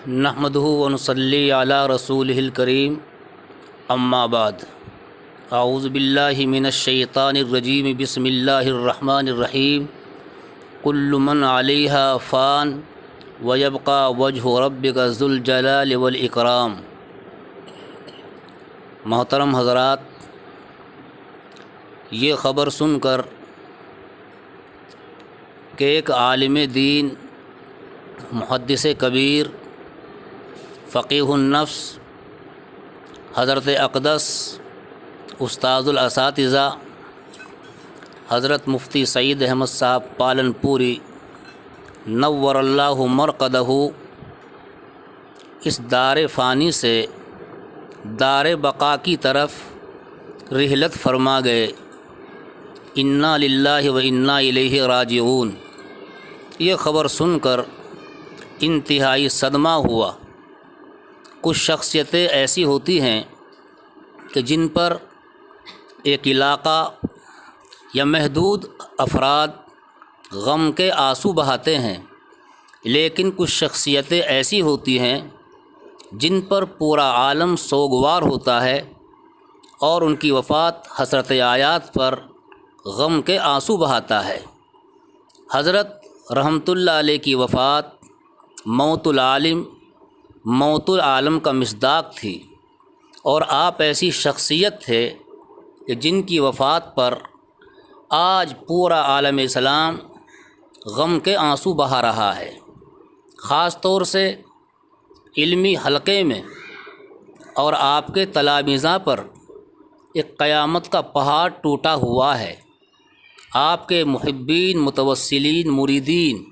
نحمدہ ونصلی علی رسولہ الکریم اما بعد اعوذ باللہ من الشیطان الرجیم بسم اللہ الرحمن الرحیم کل من علیہا فان ویبقى وجہ ربک ذو الجلال والاکرام۔ محترم حضرات، یہ خبر سن کر کہ ایک عالم دین، محدث کبیر، فقیہ النفس، حضرت اقدس استاذ الاساتذہ حضرت مفتی سعید احمد صاحب پالن پوری نور اللہ مرقدہ اس دار فانی سے دار بقا کی طرف رحلت فرما گئے۔ انا للہ و انا الیہ راجعون۔ یہ خبر سن کر انتہائی صدمہ ہوا۔ کچھ شخصیتیں ایسی ہوتی ہیں کہ جن پر ایک علاقہ یا محدود افراد غم کے آنسو بہاتے ہیں، لیکن کچھ شخصیتیں ایسی ہوتی ہیں جن پر پورا عالم سوگوار ہوتا ہے اور ان کی وفات حسرت آیات پر غم کے آنسو بہاتا ہے۔ حضرت رحمۃ اللہ علیہ کی وفات موت العالم کا مصداق تھی، اور آپ ایسی شخصیت تھے کہ جن کی وفات پر آج پورا عالم اسلام غم کے آنسو بہا رہا ہے۔ خاص طور سے علمی حلقے میں اور آپ کے تلامذہ پر ایک قیامت کا پہاڑ ٹوٹا ہوا ہے۔ آپ کے محبین، متوسلین، مریدین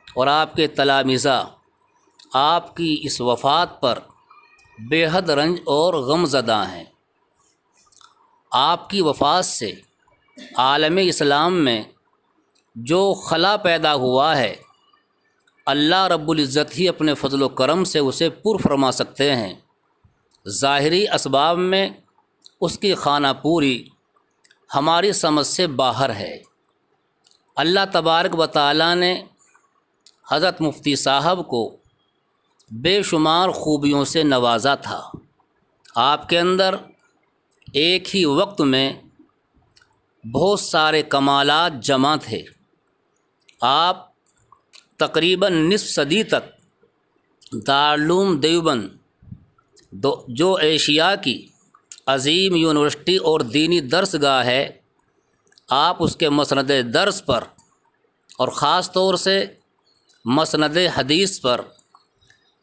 اور آپ کے تلامذہ آپ کی اس وفات پر بے حد رنج اور غم زدہ ہیں۔ آپ کی وفات سے عالم اسلام میں جو خلا پیدا ہوا ہے، اللہ رب العزت ہی اپنے فضل و کرم سے اسے پر فرما سکتے ہیں۔ ظاہری اسباب میں اس کی خانہ پوری ہماری سمجھ سے باہر ہے۔ اللہ تبارک و تعالیٰ نے حضرت مفتی صاحب کو بے شمار خوبیوں سے نوازا تھا۔ آپ کے اندر ایک ہی وقت میں بہت سارے کمالات جمع تھے۔ آپ تقریباً نصف صدی تک دارالعلوم دیوبند جو ایشیا کی عظیم یونیورسٹی اور دینی درس گاہ ہے، آپ اس کے مسند درس پر اور خاص طور سے مسند حدیث پر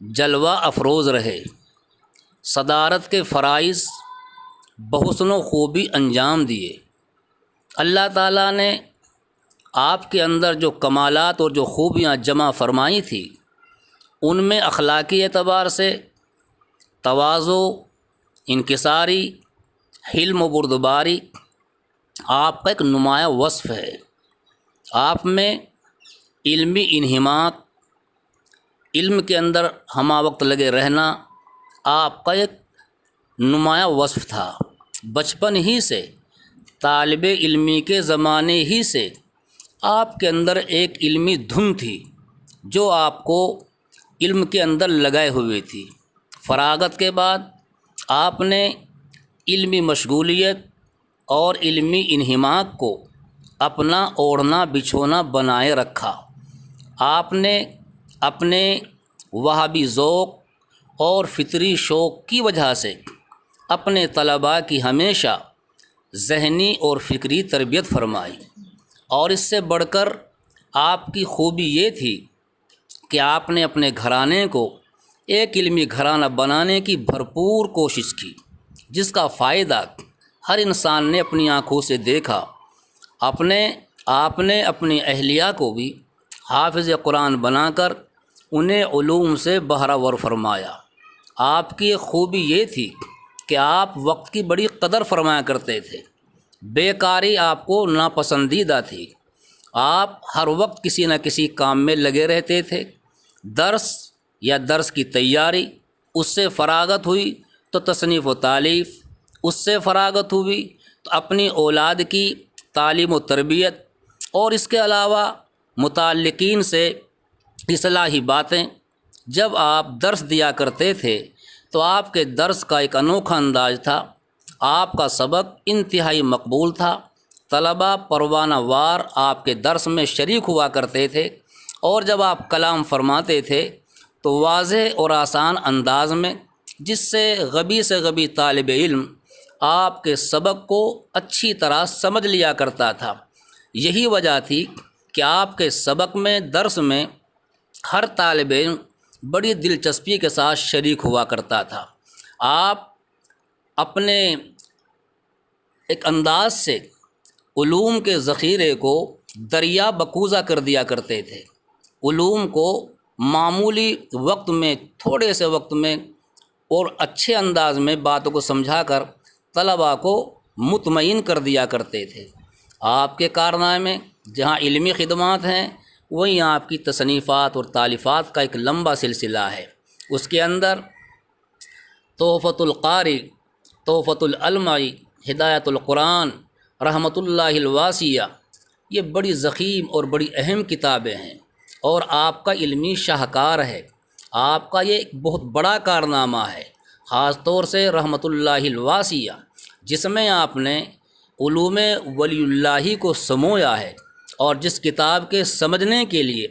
جلوہ افروز رہے۔ صدارت کے فرائض بحسن و خوبی انجام دیے۔ اللہ تعالیٰ نے آپ کے اندر جو کمالات اور جو خوبیاں جمع فرمائی تھی، ان میں اخلاقی اعتبار سے تواضع، انکساری، حلم و بردباری آپ کا ایک نمایاں وصف ہے۔ آپ میں علمی انہماک، علم کے اندر ہمہ وقت لگے رہنا آپ کا ایک نمایاں وصف تھا۔ بچپن ہی سے، طالب علمی کے زمانے ہی سے آپ کے اندر ایک علمی دھن تھی جو آپ کو علم کے اندر لگائے ہوئے تھی۔ فراغت کے بعد آپ نے علمی مشغولیت اور علمی انہماک کو اپنا اوڑھنا بچھونا بنائے رکھا۔ آپ نے اپنے وہابی ذوق اور فطری شوق کی وجہ سے اپنے طلباء کی ہمیشہ ذہنی اور فکری تربیت فرمائی، اور اس سے بڑھ کر آپ کی خوبی یہ تھی کہ آپ نے اپنے گھرانے کو ایک علمی گھرانہ بنانے کی بھرپور کوشش کی، جس کا فائدہ ہر انسان نے اپنی آنکھوں سے دیکھا۔ آپ نے اپنی اہلیہ کو بھی حافظ قرآن بنا کر انہیں علوم سے بہرہ فرمایا۔ آپ کی ایک خوبی یہ تھی کہ آپ وقت کی بڑی قدر فرمایا کرتے تھے۔ بیکاری آپ کو ناپسندیدہ تھی۔ آپ ہر وقت کسی نہ کسی کام میں لگے رہتے تھے۔ درس کی تیاری، اس سے فراغت ہوئی تو تصنیف و تالیف، اس سے فراغت ہوئی تو اپنی اولاد کی تعلیم و تربیت، اور اس کے علاوہ متعلقین سے اصلاحی باتیں، جب آپ درس دیا کرتے تھے تو آپ کے درس کا ایک انوکھا انداز تھا، آپ کا سبق انتہائی مقبول تھا، طلباء پروانہ وار آپ کے درس میں شریک ہوا کرتے تھے، اور جب آپ کلام فرماتے تھے تو واضح اور آسان انداز میں، جس سے غبی سے غبی طالب علم آپ کے سبق کو اچھی طرح سمجھ لیا کرتا تھا۔ یہی وجہ تھی کہ آپ کے سبق میں، درس میں ہر طالب علم بڑی دلچسپی کے ساتھ شریک ہوا کرتا تھا۔ آپ اپنے ایک انداز سے علوم کے ذخیرے کو دریا بکوزہ کر دیا کرتے تھے، علوم کو معمولی وقت میں، تھوڑے سے وقت میں اور اچھے انداز میں باتوں کو سمجھا کر طلباء کو مطمئن کر دیا کرتے تھے۔ آپ کے کارنامے جہاں علمی خدمات ہیں، وہیں آپ کی تصنیفات اور تالیفات کا ایک لمبا سلسلہ ہے۔ اس کے اندر تحفۃ القاری، تحفۃ العلمائی، ہدایت القرآن، رحمۃ اللہ الواسیہ، یہ بڑی ضخیم اور بڑی اہم کتابیں ہیں، اور آپ کا علمی شاہکار ہے۔ آپ کا یہ ایک بہت بڑا کارنامہ ہے، خاص طور سے رحمۃ اللہ الواسیہ، جس میں آپ نے علوم ولی اللہ کو سمویا ہے، اور جس کتاب کے سمجھنے کے لیے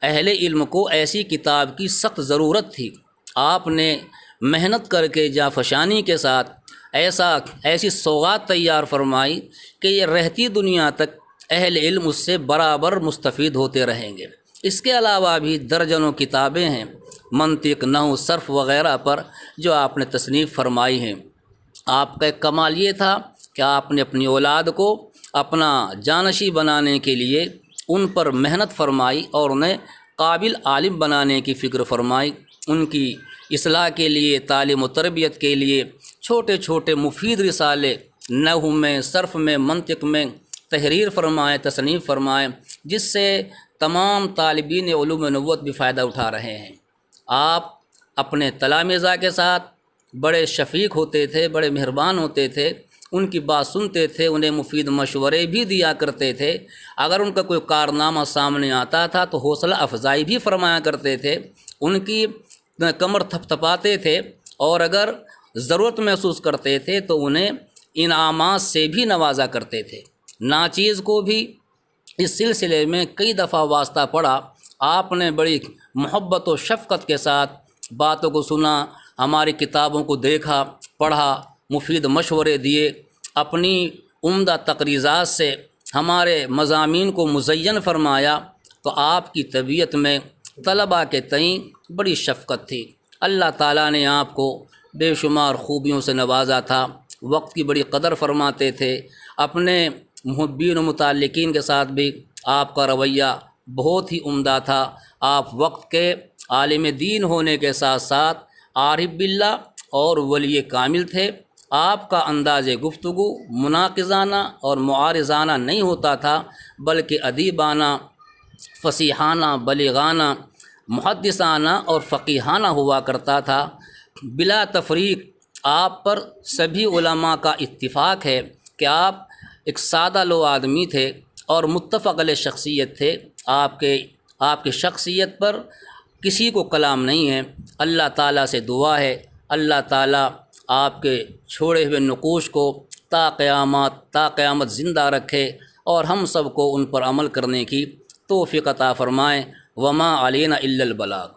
اہل علم کو ایسی کتاب کی سخت ضرورت تھی، آپ نے محنت کر کے جانفشانی کے ساتھ ایسی سوغات تیار فرمائی کہ یہ رہتی دنیا تک اہل علم اس سے برابر مستفید ہوتے رہیں گے۔ اس کے علاوہ بھی درجنوں کتابیں ہیں منطق، نحو، صرف وغیرہ پر جو آپ نے تصنیف فرمائی ہیں۔ آپ کا ایک کمال یہ تھا کہ آپ نے اپنی اولاد کو اپنا جانشی بنانے کے لیے ان پر محنت فرمائی، اور انہیں قابل عالم بنانے کی فکر فرمائی، ان کی اصلاح کے لیے، تعلیم و تربیت کے لیے چھوٹے چھوٹے مفید رسالے نحو میں، صرف میں، منطق میں تحریر فرمائے، تصنیف فرمائے، جس سے تمام طالبین علوم نبوت بھی فائدہ اٹھا رہے ہیں۔ آپ اپنے تلامذہ کے ساتھ بڑے شفیق ہوتے تھے، بڑے مہربان ہوتے تھے، ان کی بات سنتے تھے، انہیں مفید مشورے بھی دیا کرتے تھے۔ اگر ان کا کوئی کارنامہ سامنے آتا تھا تو حوصلہ افزائی بھی فرمایا کرتے تھے، ان کی کمر تھپتھپاتے تھے، اور اگر ضرورت محسوس کرتے تھے تو انہیں انعامات سے بھی نوازا کرتے تھے۔ ناچیز کو بھی اس سلسلے میں کئی دفعہ واسطہ پڑا، آپ نے بڑی محبت و شفقت کے ساتھ باتوں کو سنا، ہماری کتابوں کو دیکھا، پڑھا، مفید مشورے دیے، اپنی عمدہ تقریضات سے ہمارے مضامین کو مزین فرمایا، تو آپ کی طبیعت میں طلباء کے تئیں بڑی شفقت تھی۔ اللہ تعالیٰ نے آپ کو بے شمار خوبیوں سے نوازا تھا، وقت کی بڑی قدر فرماتے تھے، اپنے محبین و متعلقین کے ساتھ بھی آپ کا رویہ بہت ہی عمدہ تھا۔ آپ وقت کے عالم دین ہونے کے ساتھ ساتھ عارف باللہ اور ولی کامل تھے۔ آپ کا انداز گفتگو مناقضانہ اور معارضانہ نہیں ہوتا تھا، بلکہ ادیبانہ، فصیحانہ، بلیغانہ، محدثانہ اور فقیہانہ ہوا کرتا تھا۔ بلا تفریق آپ پر سبھی علماء کا اتفاق ہے کہ آپ ایک سادہ لو آدمی تھے اور متفق علیہ شخصیت تھے۔ آپ کی شخصیت پر کسی کو کلام نہیں ہے۔ اللہ تعالیٰ سے دعا ہے، اللہ تعالیٰ آپ کے چھوڑے ہوئے نقوش کو تا قیامت زندہ رکھے، اور ہم سب کو ان پر عمل کرنے کی توفیق عطا فرمائے۔ وما علینا الا البلاغ۔